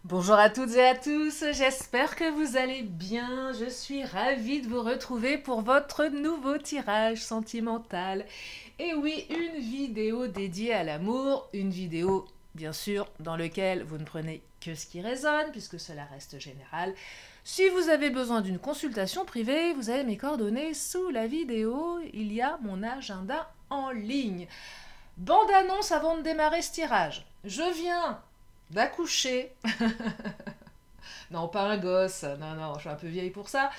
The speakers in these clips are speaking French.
Bonjour à toutes et à tous, j'espère que vous allez bien. Je suis ravie de vous retrouver pour votre nouveau tirage sentimental. Et oui, une vidéo dédiée à l'amour, une vidéo bien sûr dans laquelle vous ne prenez que ce qui résonne puisque cela reste général. Si vous avez besoin d'une consultation privée, vous avez mes coordonnées sous la vidéo, il y a mon agenda en ligne. Bande annonce avant de démarrer ce tirage. Je viens d'accoucher. Non, pas un gosse. Non, non, je suis un peu vieille pour ça.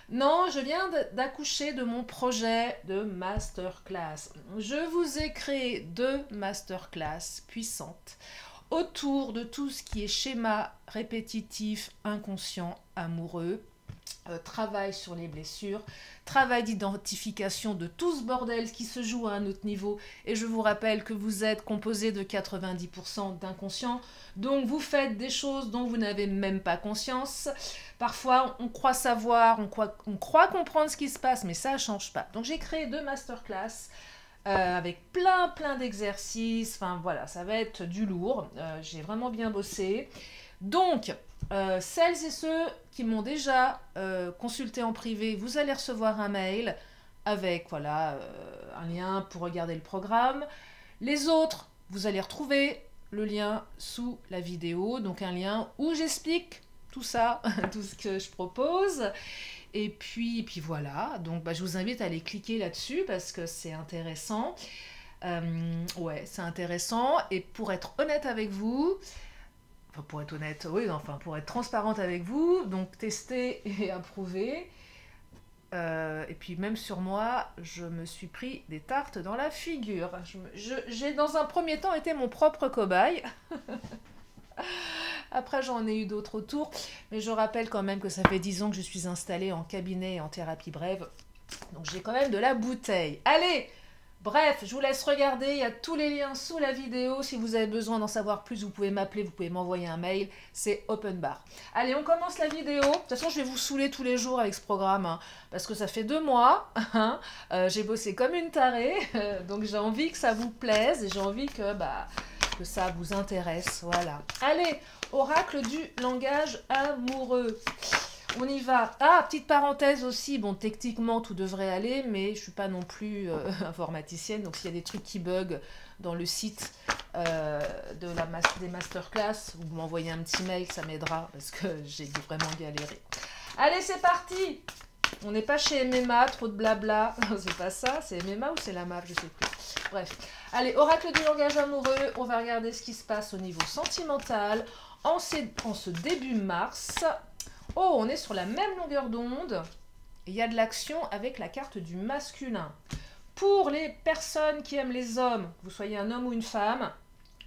Non, je viens d'accoucher de mon projet de masterclass. Je vous ai créé 2 masterclass puissantes autour de tout ce qui est schéma répétitif, inconscient, amoureux, travail sur les blessures, travail d'identification de tout ce bordel qui se joue à un autre niveau. Et je vous rappelle que vous êtes composé de 90% d'inconscient, donc vous faites des choses dont vous n'avez même pas conscience. Parfois, on croit savoir, on croit comprendre ce qui se passe, mais ça ne change pas. Donc j'ai créé 2 masterclass avec plein d'exercices. Enfin voilà, ça va être du lourd. J'ai vraiment bien bossé. Donc, celles et ceux qui m'ont déjà consulté en privé, vous allez recevoir un mail avec voilà, un lien pour regarder le programme. Les autres, vous allez retrouver le lien sous la vidéo, donc un lien où j'explique tout ça, tout ce que je propose. Et puis voilà, donc bah, je vous invite à aller cliquer là-dessus parce que c'est intéressant. Ouais, c'est intéressant. Et pour être honnête avec vous, enfin pour être honnête, oui, enfin pour être transparente avec vous, donc tester et approuver. Et puis même sur moi, je me suis pris des tartes dans la figure. J'ai dans un premier temps été mon propre cobaye. Après, j'en ai eu d'autres autour. Mais je rappelle quand même que ça fait 10 ans que je suis installée en cabinet et en thérapie brève. Donc j'ai quand même de la bouteille. Allez, bref, je vous laisse regarder. Il y a tous les liens sous la vidéo. Si vous avez besoin d'en savoir plus, vous pouvez m'appeler, vous pouvez m'envoyer un mail. C'est open bar. Allez, on commence la vidéo. De toute façon, je vais vous saouler tous les jours avec ce programme. Hein, parce que ça fait 2 mois. Hein, j'ai bossé comme une tarée. Donc j'ai envie que ça vous plaise. Et j'ai envie que ça vous intéresse. Voilà. Allez, oracle du langage amoureux. On y va. Ah, petite parenthèse aussi, bon, techniquement tout devrait aller, mais je suis pas non plus informaticienne, donc s'il y a des trucs qui bug dans le site des masterclass, vous m'envoyez un petit mail, ça m'aidera, parce que j'ai vraiment galéré. Allez, c'est parti. On n'est pas chez MMA, trop de blabla, c'est pas ça, c'est MMA ou c'est la map, je sais plus. Bref. Allez, oracle du langage amoureux, on va regarder ce qui se passe au niveau sentimental en ce début mars. Oh, on est sur la même longueur d'onde. Il y a de l'action avec la carte du masculin. Pour les personnes qui aiment les hommes, que vous soyez un homme ou une femme,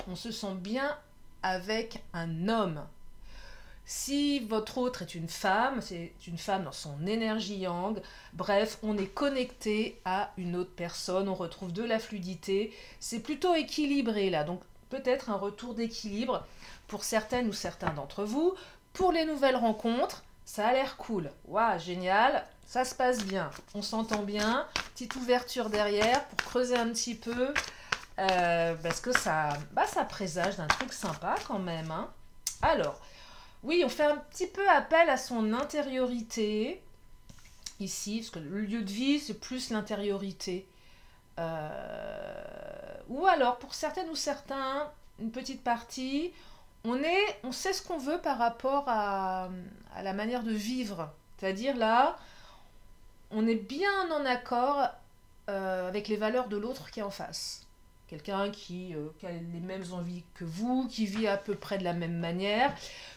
on se sent bien avec un homme. Si votre autre est une femme, c'est une femme dans son énergie yang. Bref, on est connecté à une autre personne, on retrouve de la fluidité. C'est plutôt équilibré là, donc peut-être un retour d'équilibre pour certaines ou certains d'entre vous. Pour les nouvelles rencontres, ça a l'air cool. Waouh, génial, ça se passe bien, on s'entend bien. Petite ouverture derrière pour creuser un petit peu, parce que ça présage d'un truc sympa quand même. Hein. Alors, oui, on fait un petit peu appel à son intériorité ici, parce que le lieu de vie, c'est plus l'intériorité. Ou alors, pour certaines ou certains, une petite partie, on sait ce qu'on veut par rapport à la manière de vivre. C'est-à-dire là, on est bien en accord avec les valeurs de l'autre qui est en face. Quelqu'un qui a les mêmes envies que vous, qui vit à peu près de la même manière.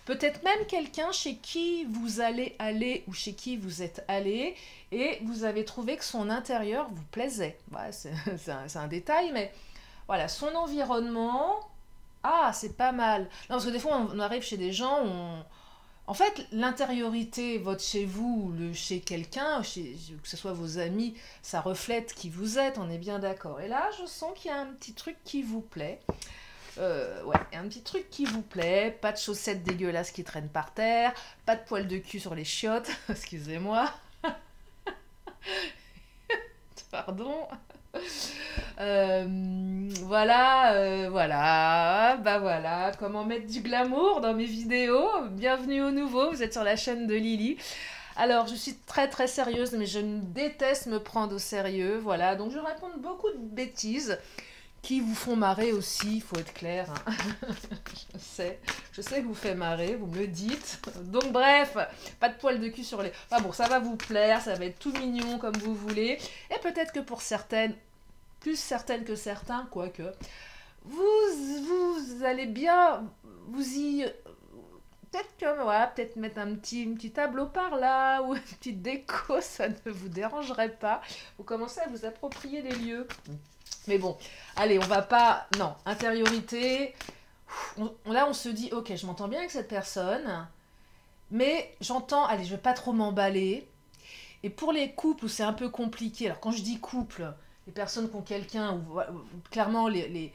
Peut-être même quelqu'un chez qui vous allez aller ou chez qui vous êtes allé et vous avez trouvé que son intérieur vous plaisait. Ouais, c'est un détail, mais voilà, son environnement, ah, c'est pas mal. Non, parce que des fois, on arrive chez des gens, en fait, l'intériorité, votre chez vous, le chez quelqu'un, que ce soit vos amis, ça reflète qui vous êtes, on est bien d'accord. Et là, je sens qu'il y a un petit truc qui vous plaît. Ouais, un petit truc qui vous plaît, pas de chaussettes dégueulasses qui traînent par terre, pas de poils de cul sur les chiottes, excusez-moi. Pardon. Voilà, voilà, bah voilà, comment mettre du glamour dans mes vidéos. Bienvenue au nouveau, vous êtes sur la chaîne de Lily. Alors, je suis très très sérieuse, mais je déteste me prendre au sérieux, voilà. Donc, je raconte beaucoup de bêtises qui vous font marrer aussi, il faut être clair, hein. Je sais que vous fait marrer, vous me le dites. Donc bref, pas de poils de cul sur les... Enfin bon, ça va vous plaire, ça va être tout mignon comme vous voulez. Et peut-être que pour certaines, plus certaines que certains, quoique, vous allez bien vous y... Peut-être que, voilà, peut-être mettre une petit tableau par là, ou une petite déco, ça ne vous dérangerait pas. Vous commencez à vous approprier des lieux. Mais bon, allez, on va pas... Non, intériorité. Là, on se dit, ok, je m'entends bien avec cette personne, mais j'entends, allez, je vais pas trop m'emballer. Et pour les couples où c'est un peu compliqué, alors quand je dis couple, les personnes qui ont quelqu'un, clairement les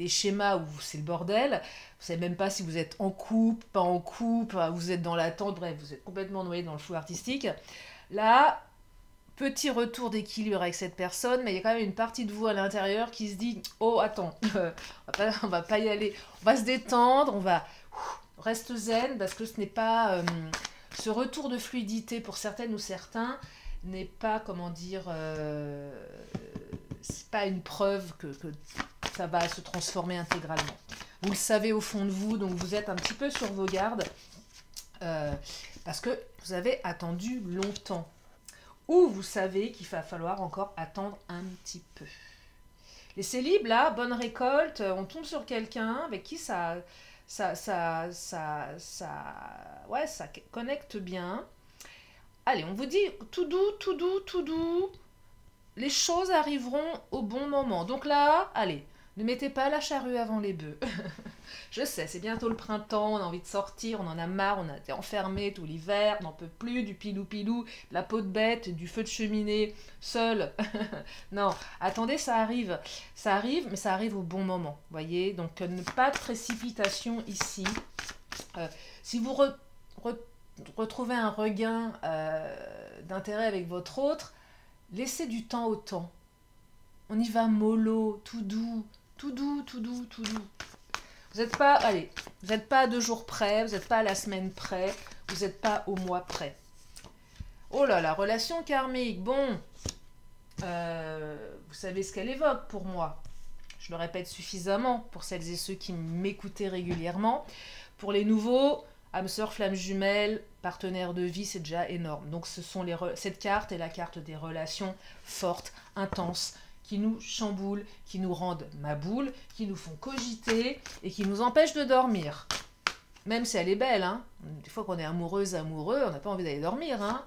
schémas où c'est le bordel, vous savez même pas si vous êtes en couple, pas en couple, vous êtes dans l'attente, bref, vous êtes complètement noyé dans le flou artistique. Là, petit retour d'équilibre avec cette personne, mais il y a quand même une partie de vous à l'intérieur qui se dit oh attends, on va pas y aller, on va se détendre, on reste zen parce que ce n'est pas ce retour de fluidité pour certaines ou certains n'est pas comment dire c'est pas une preuve que ça va se transformer intégralement. Vous le savez au fond de vous, donc vous êtes un petit peu sur vos gardes parce que vous avez attendu longtemps. Ou vous savez qu'il va falloir encore attendre un petit peu. Les célibes, là, bonne récolte, on tombe sur quelqu'un avec qui ouais, ça connecte bien. Allez, on vous dit tout doux, tout doux, tout doux. Les choses arriveront au bon moment. Donc là, allez, ne mettez pas la charrue avant les bœufs. Je sais, c'est bientôt le printemps, on a envie de sortir, on en a marre, on a été enfermé tout l'hiver, on n'en peut plus, du pilou-pilou, de la peau de bête, du feu de cheminée, seul. Non, attendez, ça arrive, mais ça arrive au bon moment, voyez. Donc, pas de précipitation ici. Si vous retrouvez un regain d'intérêt avec votre autre, laissez du temps au temps. On y va mollo, tout doux, tout doux, tout doux, tout doux. Vous n'êtes pas, allez, vous n'êtes pas à 2 jours près, vous n'êtes pas à la semaine près, vous n'êtes pas au mois près. Oh là, la relation karmique, bon, vous savez ce qu'elle évoque pour moi. Je le répète suffisamment pour celles et ceux qui m'écoutaient régulièrement. Pour les nouveaux, âme sœur, flamme jumelle, partenaire de vie, c'est déjà énorme. Donc cette carte est la carte des relations fortes, intenses, qui nous chamboulent, qui nous rendent ma boule, qui nous font cogiter et qui nous empêchent de dormir. Même si elle est belle, hein. Des fois qu'on est amoureuse, amoureux, on n'a pas envie d'aller dormir, hein.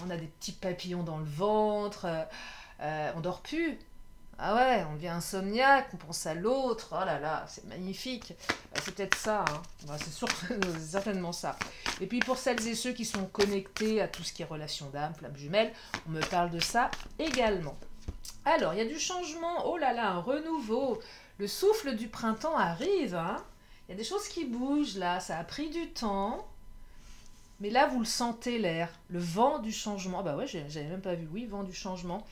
On a des petits papillons dans le ventre, on dort plus. Ah ouais, on devient insomniaque, on pense à l'autre, oh là là, c'est magnifique. C'est peut-être ça, hein. C'est sûr, c'est certainement ça. Et puis pour celles et ceux qui sont connectés à tout ce qui est relation d'âme, flamme jumelle, on me parle de ça également. Alors, il y a du changement, oh là là, un renouveau. Le souffle du printemps arrive, hein. Il y a des choses qui bougent là, ça a pris du temps. Mais là, vous le sentez l'air, le vent du changement. Ah bah ouais, j'avais même pas vu, oui, vent du changement.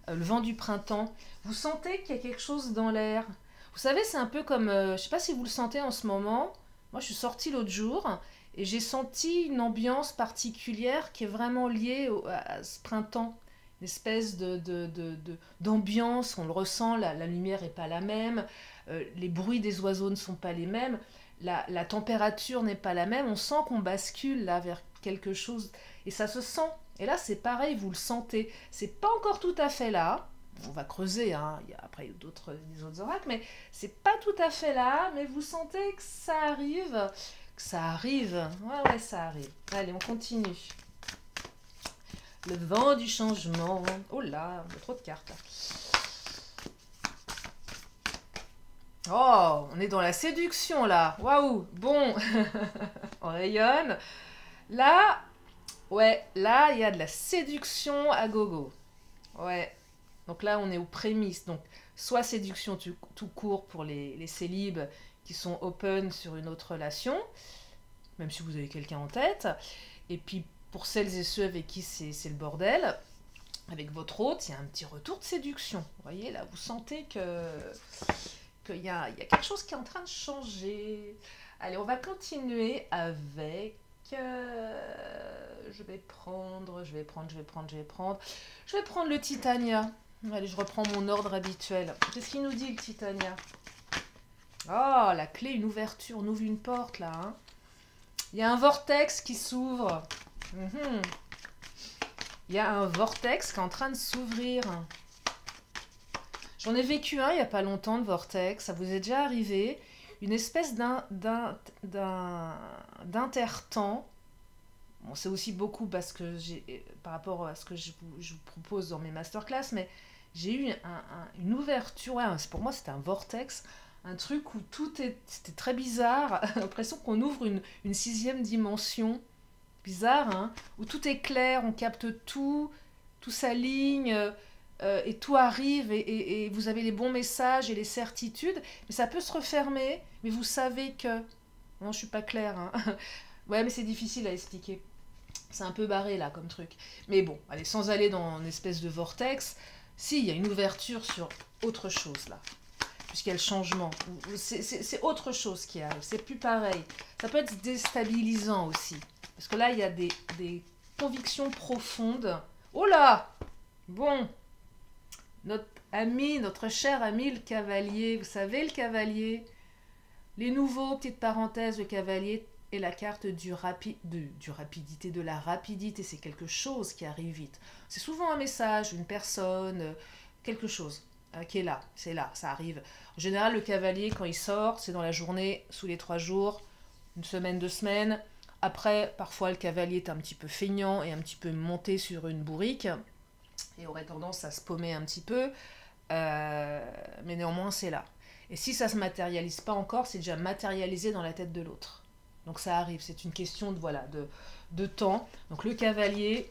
Le vent du printemps. Vous sentez qu'il y a quelque chose dans l'air. Vous savez, c'est un peu comme, je sais pas si vous le sentez en ce moment. Moi, je suis sortie l'autre jour et j'ai senti une ambiance particulière qui est vraiment liée à ce printemps. Une espèce d'ambiance, on le ressent, la lumière n'est pas la même, les bruits des oiseaux ne sont pas les mêmes, la température n'est pas la même, on sent qu'on bascule là vers quelque chose, et ça se sent. Et là, c'est pareil, vous le sentez. C'est pas encore tout à fait là, on va creuser, hein. Il y a après des autres oracles, mais c'est pas tout à fait là, mais vous sentez que ça arrive, ouais, ça arrive. Allez, on continue. Le vent du changement. Oh là, il y a trop de cartes. Oh, on est dans la séduction là. Waouh, bon, on rayonne. Là, ouais, là, il y a de la séduction à gogo. Ouais, donc là, on est aux prémices. Donc, soit séduction tout court pour les célibes qui sont open sur une autre relation, même si vous avez quelqu'un en tête. Et puis, pour celles et ceux avec qui c'est le bordel, avec votre hôte, il y a un petit retour de séduction. Vous voyez, là, vous sentez qu'il y a quelque chose qui est en train de changer. Allez, on va continuer avec... je vais prendre le Titania. Allez, je reprends mon ordre habituel. Qu'est-ce qu'il nous dit, le Titania? Oh, la clé, une ouverture. On ouvre une porte, là. Hein. Il y a un vortex qui s'ouvre. Il y a un vortex qui est en train de s'ouvrir. J'en ai vécu un il n'y a pas longtemps de vortex. Ça vous est déjà arrivé? Une espèce d'intertemps. Bon, c'est aussi beaucoup parce que par rapport à ce que je vous propose dans mes masterclass, mais j'ai eu une ouverture. Ouais, pour moi, c'était un vortex. Un truc où c'était très bizarre. L'impression qu'on ouvre une sixième dimension. Bizarre, hein? Où tout est clair, on capte tout s'aligne, et tout arrive, et vous avez les bons messages et les certitudes, mais ça peut se refermer, mais vous savez que... Non, je suis pas claire, hein. Ouais, mais c'est difficile à expliquer. C'est un peu barré, là, comme truc. Mais bon, allez, sans aller dans une espèce de vortex, si, il y a une ouverture sur autre chose, là. Puisqu'il y a le changement. C'est autre chose qui arrive, c'est plus pareil. Ça peut être déstabilisant aussi. Parce que là, il y a des convictions profondes. Oh là! Bon. Notre cher ami le cavalier. Vous savez, le cavalier. Les nouveaux, petite parenthèse, le cavalier est la carte de la rapidité. C'est quelque chose qui arrive vite. C'est souvent un message, une personne, quelque chose qui est là. C'est là, ça arrive. En général, le cavalier, quand il sort, c'est dans la journée, sous les 3 jours, une semaine, 2 semaines. Après, parfois, le cavalier est un petit peu feignant et un petit peu monté sur une bourrique et aurait tendance à se paumer un petit peu, mais néanmoins, c'est là. Et si ça ne se matérialise pas encore, c'est déjà matérialisé dans la tête de l'autre. Donc ça arrive, c'est une question de temps. Donc le cavalier,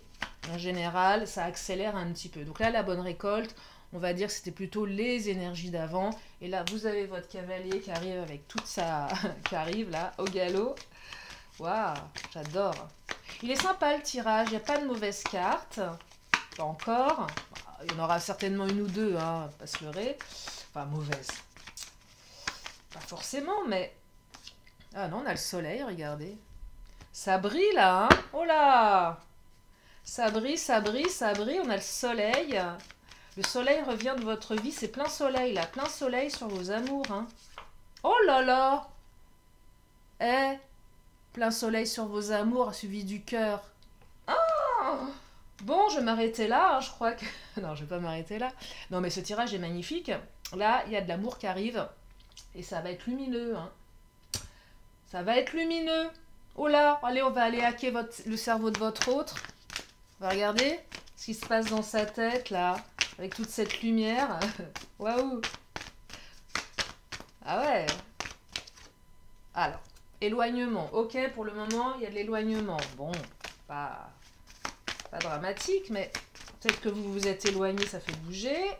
en général, ça accélère un petit peu. Donc là, la bonne récolte, on va dire que c'était plutôt les énergies d'avant. Et là, vous avez votre cavalier qui arrive avec toute sa... qui arrive là, au galop. Waouh, j'adore. Il est sympa le tirage, il n'y a pas de mauvaise carte. Pas encore. Il y en aura certainement une ou deux, hein, pas se leurrer. Enfin, mauvaise. Pas forcément, mais... Ah non, on a le soleil, regardez. Ça brille là, hein. Oh là! Ça brille, on a le soleil. Le soleil revient de votre vie, c'est plein soleil là. Plein soleil sur vos amours, hein. Oh là là! Eh, plein soleil sur vos amours, suivi du cœur. Ah! Bon, je vais m'arrêter là, hein, je crois que... Non, je vais pas m'arrêter là. Non, mais ce tirage est magnifique. Là, il y a de l'amour qui arrive. Et ça va être lumineux, hein. Ça va être lumineux. Oh là, allez, on va aller hacker le cerveau de votre autre. On va regarder ce qui se passe dans sa tête, là, avec toute cette lumière. Waouh! Ah ouais! Alors, éloignement. Ok, pour le moment, il y a de l'éloignement. Bon, pas dramatique, mais peut-être que vous vous êtes éloigné, ça fait bouger.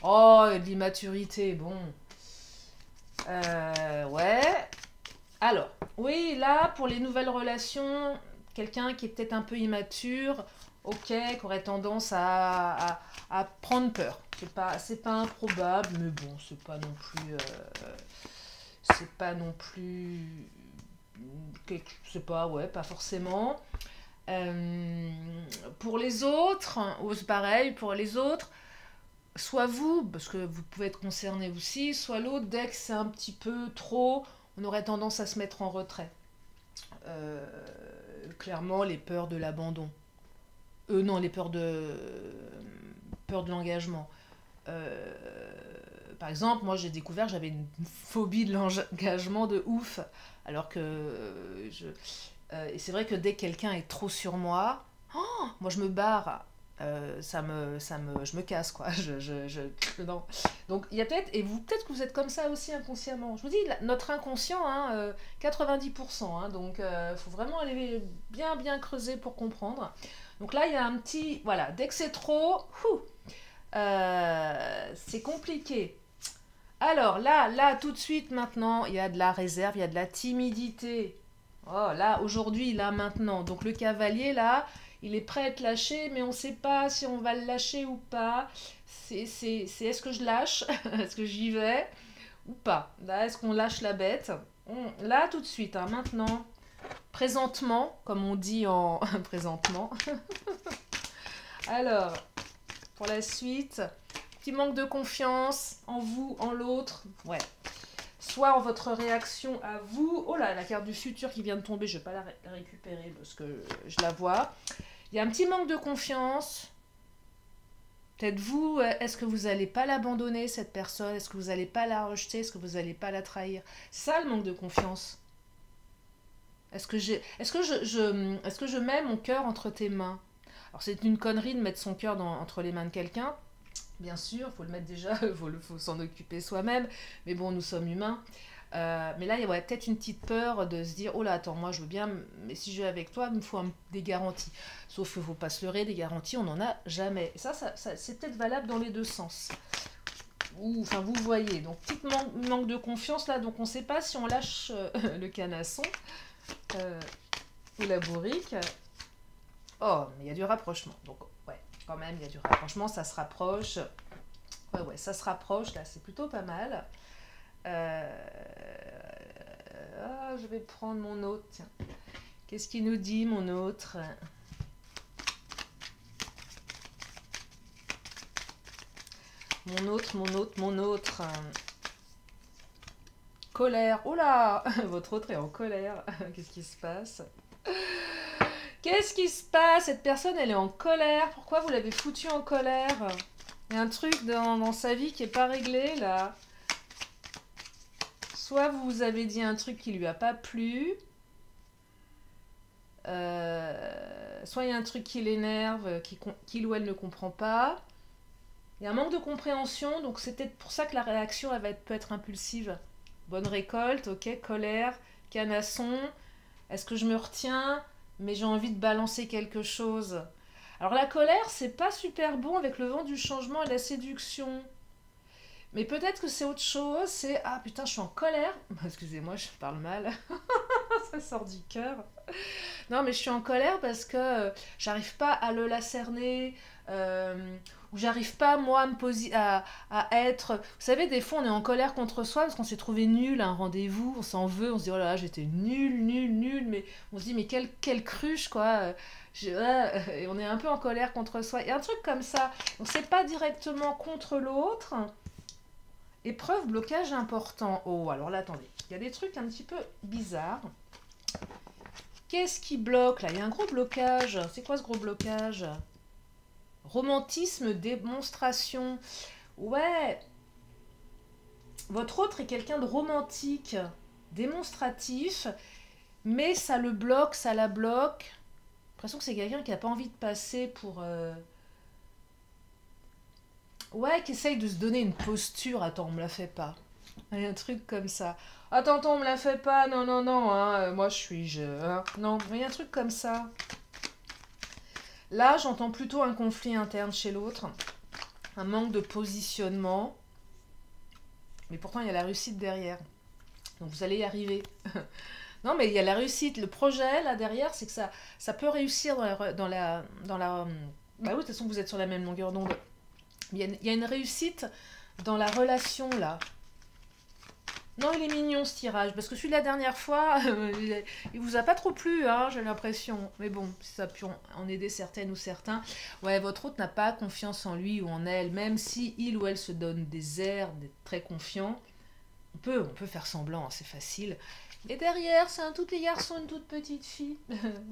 Oh, il y a de l'immaturité, bon. Ouais. Alors, oui, là, pour les nouvelles relations, quelqu'un qui est peut-être un peu immature, ok, qui aurait tendance à prendre peur. C'est pas improbable, mais bon, c'est pas non plus... c'est pas, ouais, pas forcément. Pour les autres, c'est pareil, pour les autres, soit vous, parce que vous pouvez être concerné aussi, soit l'autre, dès que c'est un petit peu trop, on aurait tendance à se mettre en retrait. Clairement, les peurs de l'abandon. Non, les peurs de l'engagement. Par exemple, moi j'ai découvert que j'avais une phobie de l'engagement de ouf. Alors que et c'est vrai que dès que quelqu'un est trop sur moi, oh, moi je me barre. Je me casse quoi. Non. Donc il y a peut-être, et vous peut-être que vous êtes comme ça aussi inconsciemment. Je vous dis, notre inconscient, hein, 90%, hein, donc faut vraiment aller bien creuser pour comprendre. Donc là il y a un petit, voilà, dès que c'est trop, c'est compliqué. Alors là tout de suite maintenant, il y a de la réserve, il y a de la timidité. Oh là aujourd'hui, là maintenant, donc le cavalier là. il est prêt à être lâché, mais on ne sait pas si on va le lâcher ou pas. Est-ce que je lâche? Est-ce que j'y vais? Ou pas? Là, est-ce qu'on lâche la bête? Là, tout de suite, hein, maintenant, présentement, comme on dit en présentement. Alors, pour la suite, petit manque de confiance en vous, en l'autre. Ouais. Soit en votre réaction à vous. Oh là, la carte du futur qui vient de tomber, je ne vais pas la récupérer parce que je la vois. Il y a un petit manque de confiance. Peut-être vous, est-ce que vous n'allez pas l'abandonner, cette personne? Est-ce que vous n'allez pas la rejeter? Est-ce que vous n'allez pas la trahir? C'est ça le manque de confiance. Est-ce que je mets mon cœur entre tes mains? Alors c'est une connerie de mettre son cœur entre les mains de quelqu'un. Bien sûr, il faut le mettre déjà, faut s'en occuper soi-même. Mais bon, nous sommes humains. Mais là, il y a peut-être une petite peur de se dire, oh là, attends, moi je veux bien, mais si je vais avec toi, il me faut des garanties. Sauf qu'il ne faut pas se leurrer, des garanties, on n'en a jamais. Et ça c'est peut-être valable dans les deux sens. Enfin, vous voyez, donc petit manque de confiance là, donc on ne sait pas si on lâche le canasson ou la bourrique. Oh, mais il y a du rapprochement. Donc, ouais, quand même, il y a du rapprochement, ça se rapproche. Ouais, ça se rapproche, là, c'est plutôt pas mal. Je vais prendre mon autre, tiens. Qu'est-ce qu'il nous dit, mon autre? Mon autre. Colère. Oh là votre autre est en colère. Qu'est-ce qui se passe? Qu'est-ce qui se passe? Cette personne, elle est en colère. Pourquoi vous l'avez foutue en colère? Il y a un truc dans sa vie qui n'est pas réglé, là. Soit vous avez dit un truc qui lui a pas plu. Soit il y a un truc qui l'énerve, qu'il ou elle ne comprend pas. Il y a un manque de compréhension, donc c'est peut-être pour ça que la réaction elle peut être impulsive. Bonne récolte, ok, colère, canasson. Est-ce que je me retiens, mais j'ai envie de balancer quelque chose? Alors la colère, c'est pas super bon avec le vent du changement et de la séduction. Mais peut-être que c'est autre chose, c'est ah putain, je suis en colère. Excusez-moi, je parle mal. Ça sort du cœur. Non, mais je suis en colère parce que j'arrive pas à le lacerner, ou j'arrive pas, moi, à être. Vous savez, des fois, on est en colère contre soi parce qu'on s'est trouvé nul à un rendez-vous, on s'en veut, on se dit, oh là là, j'étais nul, mais on se dit, mais quelle cruche, quoi. Et on est un peu en colère contre soi. Et un truc comme ça, donc c'est pas directement contre l'autre. Épreuve, blocage important. Oh, alors là, attendez, il y a des trucs un petit peu bizarres. Qu'est-ce qui bloque là? Il y a un gros blocage. C'est quoi ce gros blocage? Romantisme, démonstration. Ouais. Votre autre est quelqu'un de romantique, démonstratif, mais ça le bloque, ça la bloque. J'ai l'impression que c'est quelqu'un qui n'a pas envie de passer pour... Ouais, qui essaye de se donner une posture. Attends, on me la fait pas. Il y a un truc comme ça. Attends, on me la fait pas. Non, hein, moi je suis... Non, il y a un truc comme ça. Là, j'entends plutôt un conflit interne chez l'autre. Un manque de positionnement. Mais pourtant, il y a la réussite derrière. Donc vous allez y arriver. Non, mais il y a la réussite. Le projet, là, derrière, c'est que ça peut réussir dans la... Bah oui, de toute façon, vous êtes sur la même longueur d'onde. Il y a une réussite dans la relation, là. Non, il est mignon, ce tirage. Parce que celui de la dernière fois, il vous a pas trop plu, hein, j'ai l'impression. Mais bon, ça peut en aider certaines ou certains. Ouais, votre autre n'a pas confiance en lui ou en elle. Même si il ou elle se donne des airs d'être très confiant, on peut faire semblant, hein, c'est facile. Et derrière, c'est un tout petit garçon, une toute petite fille.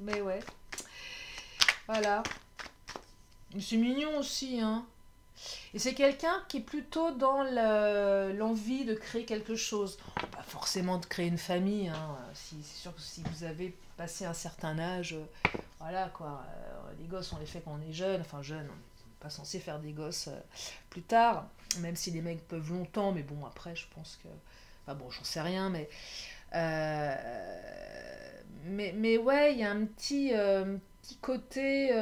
Mais ouais. Voilà. C'est mignon aussi, hein. Et c'est quelqu'un qui est plutôt dans l'envie de créer quelque chose. Pas forcément de créer une famille, hein. C'est sûr que si vous avez passé un certain âge, voilà quoi. Les gosses, on les fait quand on est jeune. Enfin, jeune, on n'est pas censé faire des gosses plus tard. Même si les mecs peuvent longtemps, mais bon, après, je pense que... Enfin bon, j'en sais rien, mais... Mais ouais, il y a un petit côté...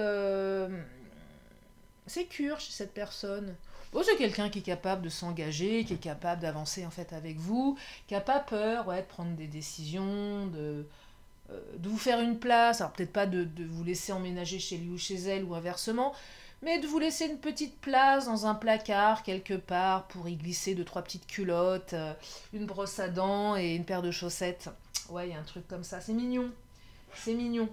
sécure chez cette personne. Bon, c'est quelqu'un qui est capable de s'engager, qui est capable d'avancer en fait avec vous, qui n'a pas peur, ouais, de prendre des décisions, de vous faire une place, alors peut-être pas de vous laisser emménager chez lui ou chez elle ou inversement, mais de vous laisser une petite place dans un placard quelque part pour y glisser deux, trois petites culottes, une brosse à dents et une paire de chaussettes. Ouais, il y a un truc comme ça, c'est mignon, c'est mignon.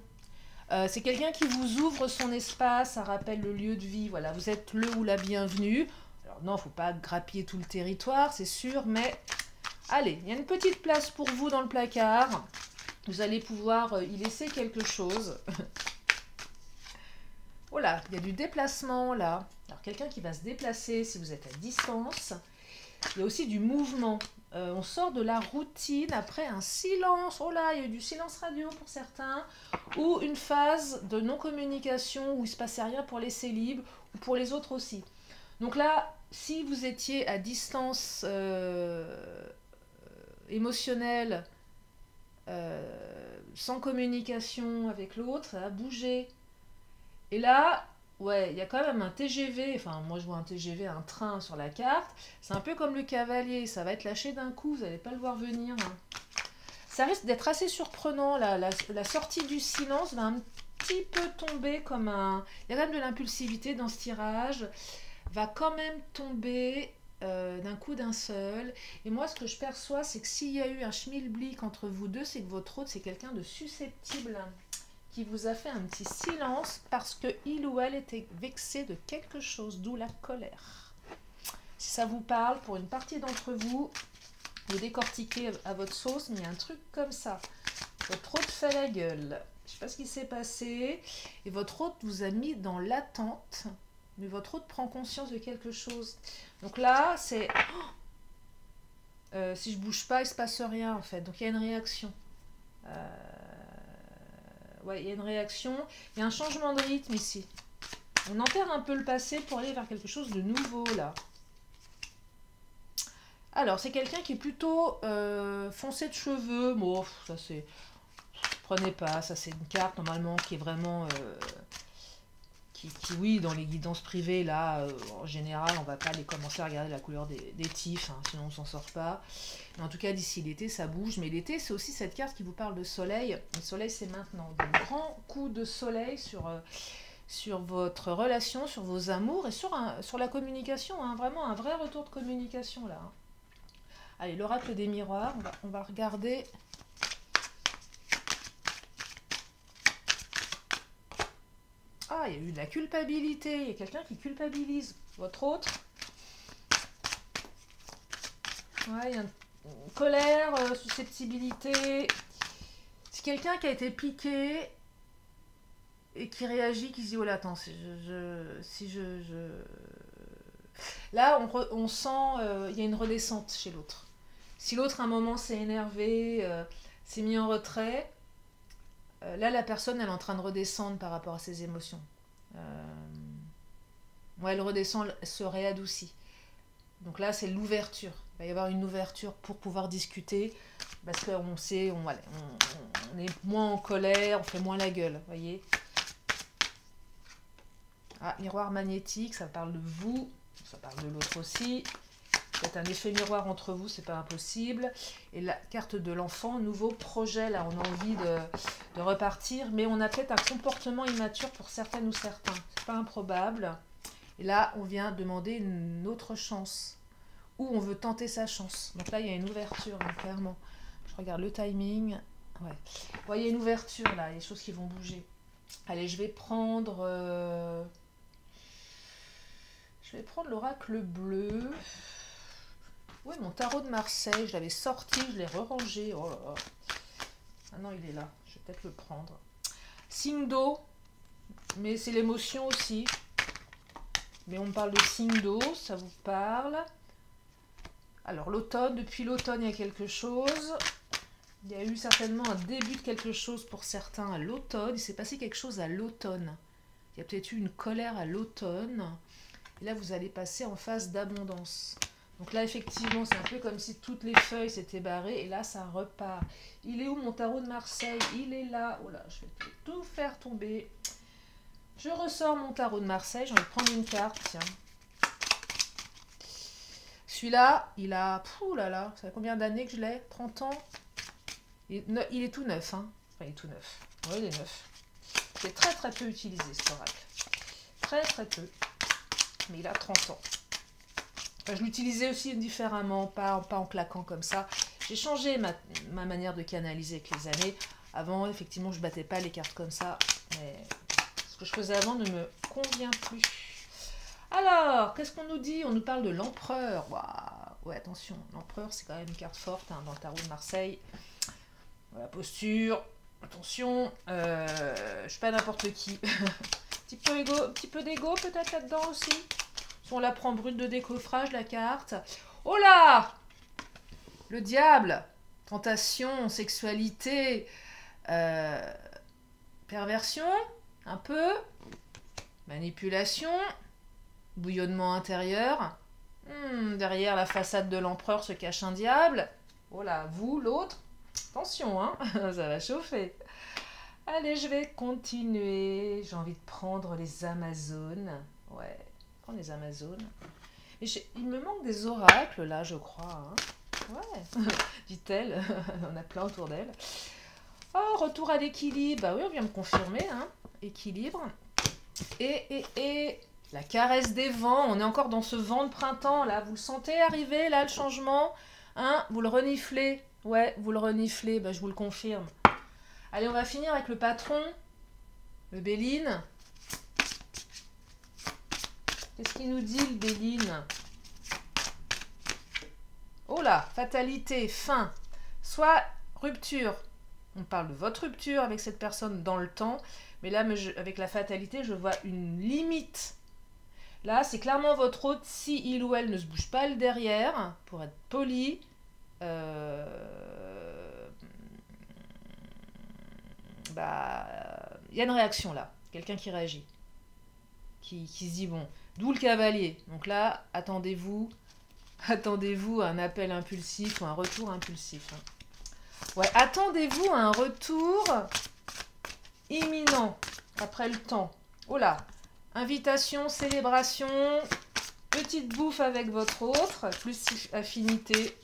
C'est quelqu'un qui vous ouvre son espace, ça rappelle le lieu de vie, voilà, vous êtes le ou la bienvenue. Alors non, il ne faut pas grappiller tout le territoire, c'est sûr, mais allez, il y a une petite place pour vous dans le placard. Vous allez pouvoir y laisser quelque chose. Voilà, il y a du déplacement là. Alors quelqu'un qui va se déplacer si vous êtes à distance. Il y a aussi du mouvement. On sort de la routine après un silence. Oh là, il y a eu du silence radio pour certains. Ou une phase de non-communication où il ne se passait rien pour les célibes ou pour les autres aussi. Donc là, si vous étiez à distance émotionnelle, sans communication avec l'autre, ça a bougé. Et là, ouais, il y a quand même un TGV, enfin moi je vois un TGV, un train sur la carte, c'est un peu comme le cavalier, ça va être lâché d'un coup, vous n'allez pas le voir venir. Ça risque d'être assez surprenant, la sortie du silence va un petit peu tomber comme un... Il y a quand même de l'impulsivité dans ce tirage, va quand même tomber d'un coup d'un seul. Et moi ce que je perçois, c'est que s'il y a eu un schmilblick entre vous deux, c'est que votre autre c'est quelqu'un de susceptible, qui vous a fait un petit silence parce que il ou elle était vexé de quelque chose, d'où la colère. Si ça vous parle, pour une partie d'entre vous, vous décortiquez à votre sauce, mais il y a un truc comme ça. Votre hôte fait la gueule. Je ne sais pas ce qui s'est passé. Et votre hôte vous a mis dans l'attente, mais votre hôte prend conscience de quelque chose. Donc là, c'est... si je bouge pas, il se passe rien en fait. Donc il y a une réaction. Ouais, il y a une réaction, il y a un changement de rythme ici. On enterre un peu le passé pour aller vers quelque chose de nouveau, là. Alors, c'est quelqu'un qui est plutôt foncé de cheveux. Bon, ça c'est... Prenez pas, ça c'est une carte, normalement, qui est vraiment... oui, dans les guidances privées, là, en général, on va pas aller commencer à regarder la couleur des tifs, hein, sinon on s'en sort pas. Mais en tout cas, d'ici l'été, ça bouge. Mais l'été, c'est aussi cette carte qui vous parle de soleil. Le soleil, c'est maintenant. Des grands coups de soleil sur votre relation, sur vos amours et sur la communication. Hein, vraiment un vrai retour de communication, là. Hein. Allez, l'oracle des miroirs, on va regarder... Ah, il y a eu de la culpabilité. Il y a quelqu'un qui culpabilise votre autre. Ouais, il y a une colère, susceptibilité. C'est quelqu'un qui a été piqué et qui réagit, qui se dit, oh là, attends, Là, on sent, il y a une redescente chez l'autre. Si l'autre, à un moment, s'est énervé, s'est mis en retrait, là, la personne, elle est en train de redescendre par rapport à ses émotions. Ouais, elle redescend, elle se réadoucit. Donc là, c'est l'ouverture. Il va y avoir une ouverture pour pouvoir discuter, parce qu'on sait, on est moins en colère, on fait moins la gueule, voyez. Ah, miroir magnétique, ça parle de vous, ça parle de l'autre aussi. Peut-être un effet miroir entre vous, c'est pas impossible. Et la carte de l'enfant, nouveau projet, là, on a envie de repartir, mais on a peut-être un comportement immature pour certaines ou certains. C'est pas improbable. Et là, on vient demander une autre chance. Ou on veut tenter sa chance. Donc là, il y a une ouverture, hein, clairement. Je regarde le timing. Ouais. Vous voyez une ouverture, là. Il y a des choses qui vont bouger. Allez, je vais prendre l'oracle bleu. Oui, mon tarot de Marseille. Je l'avais sorti, je l'ai re-rangé. Oh là là. Ah non, il est là. Je vais peut-être le prendre. Signe d'eau. Mais c'est l'émotion aussi. Mais on me parle de signe d'eau. Ça vous parle? Alors l'automne, depuis l'automne, il y a quelque chose. Il y a eu certainement un début de quelque chose pour certains à l'automne. Il s'est passé quelque chose à l'automne. Il y a peut-être eu une colère à l'automne. Et là, vous allez passer en phase d'abondance. Donc là, effectivement, c'est un peu comme si toutes les feuilles s'étaient barrées. Et là, ça repart. Il est où mon tarot de Marseille? Il est là. Oh là, je vais tout faire tomber. Je ressors mon tarot de Marseille. J'ai envie de prendre une carte, tiens. Celui-là, il a... Pouh là là, ça fait combien d'années que je l'ai? 30 ans? Il est tout neuf, hein. Enfin, il est tout neuf. Oui, il est neuf. C'est très très peu utilisé, cet oracle. Très très peu. Mais il a 30 ans. Enfin, je l'utilisais aussi différemment, pas en claquant comme ça. J'ai changé ma manière de canaliser avec les années. Avant, effectivement, je battais pas les cartes comme ça. Mais ce que je faisais avant ne me convient plus. Alors, qu'est-ce qu'on nous dit? On nous parle de l'empereur. Waouh. Ouais, attention, l'empereur, c'est quand même une carte forte hein, dans le tarot de Marseille. La posture, attention, je suis pas n'importe qui. Petit peu d'ego peut-être là-dedans aussi. Si on la prend brute de décoffrage, la carte. Oh là! Le diable! Tentation, sexualité, perversion, un peu, manipulation, bouillonnement intérieur. Derrière la façade de l'empereur se cache un diable. Oh là, vous, l'autre, attention, hein, ça va chauffer. Allez, je vais continuer. J'ai envie de prendre les Amazones. Ouais, prendre les Amazones. Mais il me manque des oracles, là, je crois. Hein. Ouais, dit-elle. On a plein autour d'elle. Oh, retour à l'équilibre. Bah oui, on vient me confirmer. Hein. Équilibre. Et la caresse des vents. On est encore dans ce vent de printemps, là. Vous le sentez arriver, là, le changement? Hein? Vous le reniflez? Ouais, vous le reniflez. Bah, je vous le confirme. Allez, on va finir avec le patron. Le Béline. Qu'est-ce qu'il nous dit, le Béline? Oh là, fatalité, fin. Soit rupture. On parle de votre rupture avec cette personne dans le temps. Mais là, avec la fatalité, je vois une limite. Là, c'est clairement votre hôte. Si il ou elle ne se bouge pas le derrière, pour être poli, bah, il y a une réaction là. Quelqu'un qui réagit. Qui se dit, bon, d'où le cavalier. Donc là, attendez-vous à un appel impulsif ou un retour impulsif. Hein. Ouais, attendez-vous à un retour imminent, après le temps. Oh là, invitation, célébration, petite bouffe avec votre autre, plus affinité,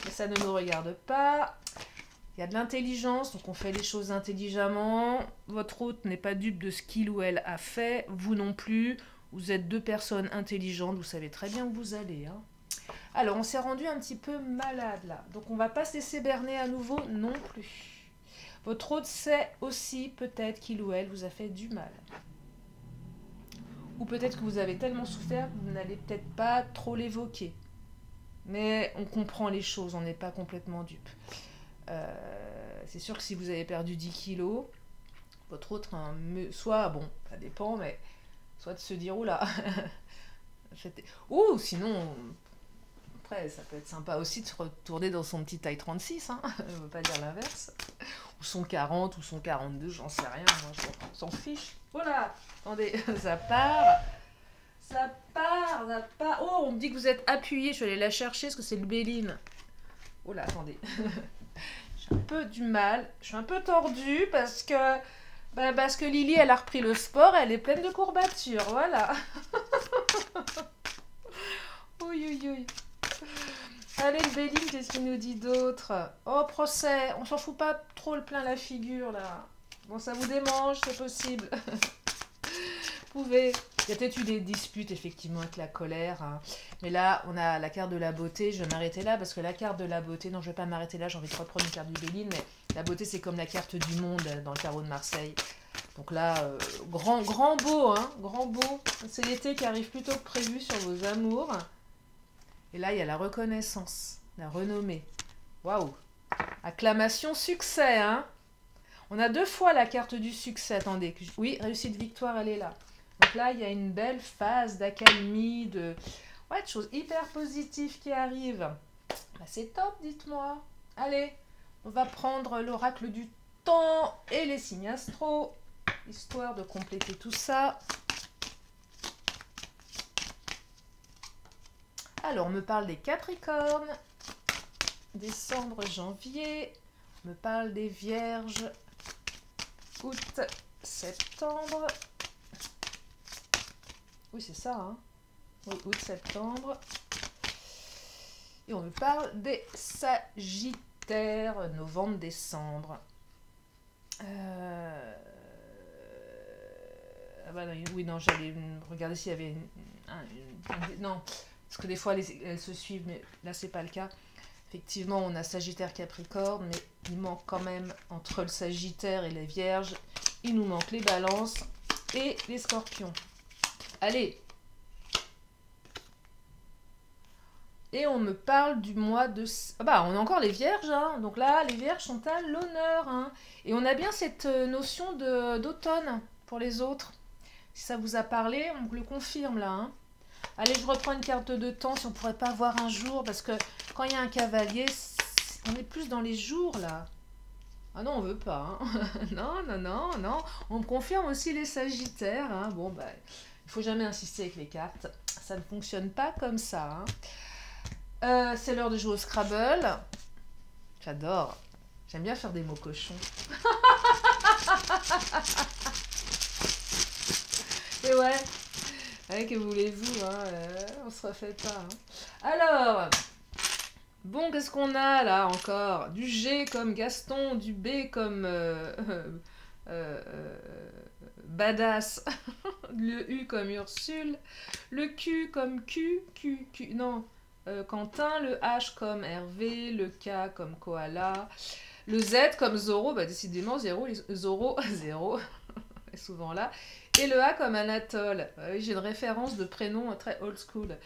mais ça ne nous regarde pas. Il y a de l'intelligence, donc on fait les choses intelligemment. Votre hôte n'est pas dupe de ce qu'il ou elle a fait, vous non plus. Vous êtes deux personnes intelligentes, vous savez très bien où vous allez. Hein. Alors, on s'est rendu un petit peu malade là. Donc, on va pas se laisser berner à nouveau non plus. Votre hôte sait aussi peut-être qu'il ou elle vous a fait du mal. Ou peut-être que vous avez tellement souffert que vous n'allez peut-être pas trop l'évoquer. Mais on comprend les choses, on n'est pas complètement dupe. C'est sûr que si vous avez perdu 10 kilos, votre autre, soit, bon, ça dépend, mais soit de se dire, oula, ou sinon, après, ça peut être sympa aussi de se retourner dans son petit taille 36, hein, je ne veux pas dire l'inverse, ou son 40, ou son 42, j'en sais rien, moi, on s'en fiche. Voilà, attendez, ça part. Oh, on me dit que vous êtes appuyé, je vais aller la chercher, parce que c'est le Béline. Oh là, attendez. J'ai un peu du mal. Je suis un peu tordue parce que Lily, elle a repris le sport, elle est pleine de courbatures. Voilà. Oui. Allez, le Béline, qu'est-ce qu'il nous dit d'autre? Oh, procès. On s'en fout pas trop le plein la figure, là. Bon, ça vous démange, c'est possible. Vous pouvez... Il y a peut-être eu des disputes, effectivement, avec la colère. Hein. Mais là, on a la carte de la beauté. Je vais m'arrêter là, parce que la carte de la beauté... Non, je vais pas m'arrêter là, j'ai envie de reprendre une carte du Béline. Mais la beauté, c'est comme la carte du monde dans le tarot de Marseille. Donc là, grand beau, hein. Grand beau. C'est l'été qui arrive plutôt que prévu sur vos amours. Et là, il y a la reconnaissance, la renommée. Waouh. Acclamation, succès, hein. On a 2 fois la carte du succès. Attendez. Oui, réussite, victoire, elle est là. Donc là, il y a une belle phase d'accalmie, de choses hyper positives qui arrivent. Bah, c'est top, dites-moi. Allez, on va prendre l'oracle du temps et les signes astro, histoire de compléter tout ça. Alors, on me parle des Capricornes, décembre, janvier. On me parle des Vierges, août, septembre. Oui, c'est ça, hein. Oui, août, septembre. Et on me parle des Sagittaires, novembre, décembre. bah non, oui, non, j'allais regarder s'il y avait non, parce que des fois, elles se suivent, mais là, c'est pas le cas. Effectivement, on a Sagittaire, Capricorne, mais il manque quand même, entre le Sagittaire et les Vierges, il nous manque les Balances et les Scorpions. Allez. Et on me parle du mois de... Ah bah, on a encore les Vierges, hein. Donc là, les Vierges sont à l'honneur, hein. Et on a bien cette notion d'automne pour les autres. Si ça vous a parlé, on le confirme là, hein. Allez, je reprends une carte de temps, si on pourrait pas voir un jour, parce que quand il y a un cavalier, on est plus dans les jours là. Ah non, on veut pas, hein. Non, non, non, non. On me confirme aussi les Sagittaires, hein. Bon, bah, il faut jamais insister avec les cartes. Ça ne fonctionne pas comme ça, hein. C'est l'heure de jouer au Scrabble. J'adore. J'aime bien faire des mots cochons. Et ouais. Allez, que voulez-vous, hein, on se refait pas. Hein. Alors, bon, qu'est-ce qu'on a là encore? Du G comme Gaston, du B comme Badass, le U comme Ursule, le Q comme Q, non, Quentin, le H comme Hervé, le K comme Koala, le Z comme Zoro, bah décidément Zoro, zéro, est souvent là, et le A comme Anatole. Oui, j'ai une référence de prénom très old school.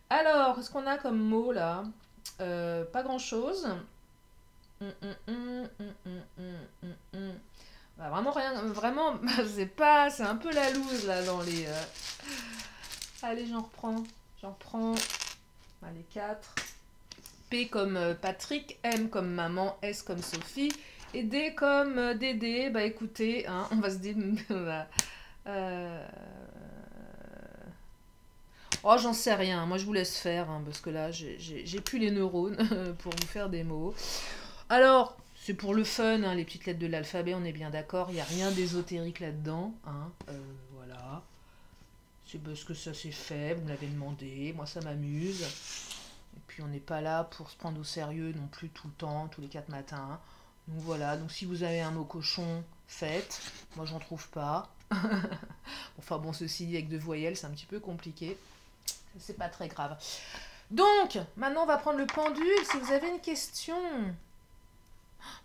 Alors, qu'est-ce qu'on a comme mot là? Pas grand-chose. Bah, vraiment rien, vraiment, c'est un peu la loose là dans les... Allez, j'en reprends. Allez, 4. P comme Patrick, M comme maman, S comme Sophie, et D comme Dédé. Bah écoutez, hein, on va se dire... Oh, j'en sais rien, moi je vous laisse faire, hein, parce que là, j'ai plus les neurones pour vous faire des mots. Alors, c'est pour le fun, hein, les petites lettres de l'alphabet, on est bien d'accord, il n'y a rien d'ésotérique là-dedans, hein, voilà. C'est parce que ça s'est fait, vous me l'avez demandé, moi ça m'amuse. Et puis on n'est pas là pour se prendre au sérieux non plus tout le temps, tous les 4 matins. Donc voilà, donc si vous avez un mot cochon, faites. Moi j'en trouve pas. Enfin bon, ceci dit, avec 2 voyelles, c'est un petit peu compliqué. C'est pas très grave. Donc, maintenant on va prendre le pendule. Si vous avez une question,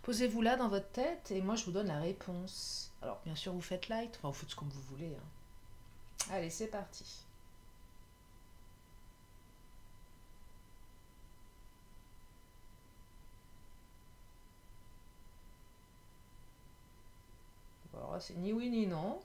posez-vous là dans votre tête et moi je vous donne la réponse. Alors bien sûr vous faites light, enfin vous faites comme vous voulez. Hein. Allez, c'est parti. Alors là c'est ni oui ni non.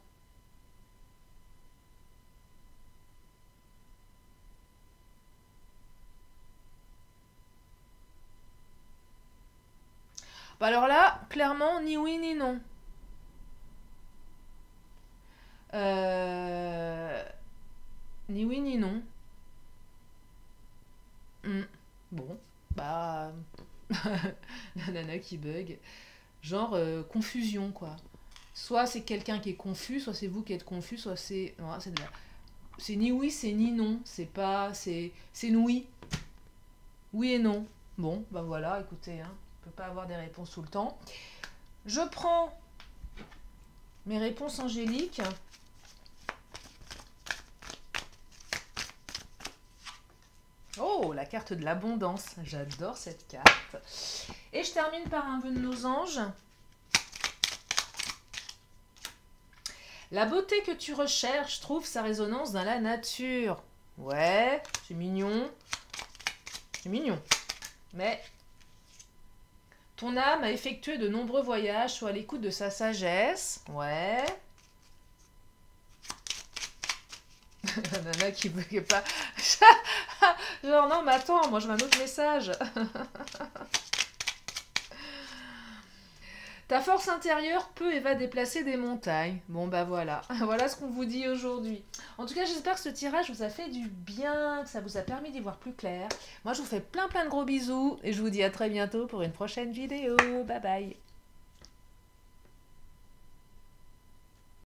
Bah alors là, clairement, ni oui ni non. Ni oui ni non. Bon, bah... la nana qui bug. Genre, confusion, quoi. Soit c'est quelqu'un qui est confus, soit c'est vous qui êtes confus, soit c'est... Non, c'est de la... C'est ni oui, c'est ni non. C'est pas... C'est oui. Oui et non. Bon, bah voilà, écoutez, hein. On peut pas avoir des réponses tout le temps. Je prends mes réponses angéliques. Oh, la carte de l'abondance. J'adore cette carte. Et je termine par un vœu de nos anges. La beauté que tu recherches trouve sa résonance dans la nature. Ouais, c'est mignon. C'est mignon. Mais ton âme a effectué de nombreux voyages, soit à l'écoute de sa sagesse. Ouais. La nana qui ne veut pas. Genre, non, mais attends, moi je veux un autre message. Ta force intérieure peut et va déplacer des montagnes. Bon, bah voilà. Voilà ce qu'on vous dit aujourd'hui. En tout cas, j'espère que ce tirage vous a fait du bien, que ça vous a permis d'y voir plus clair. Moi, je vous fais plein de gros bisous et je vous dis à très bientôt pour une prochaine vidéo. Bye bye.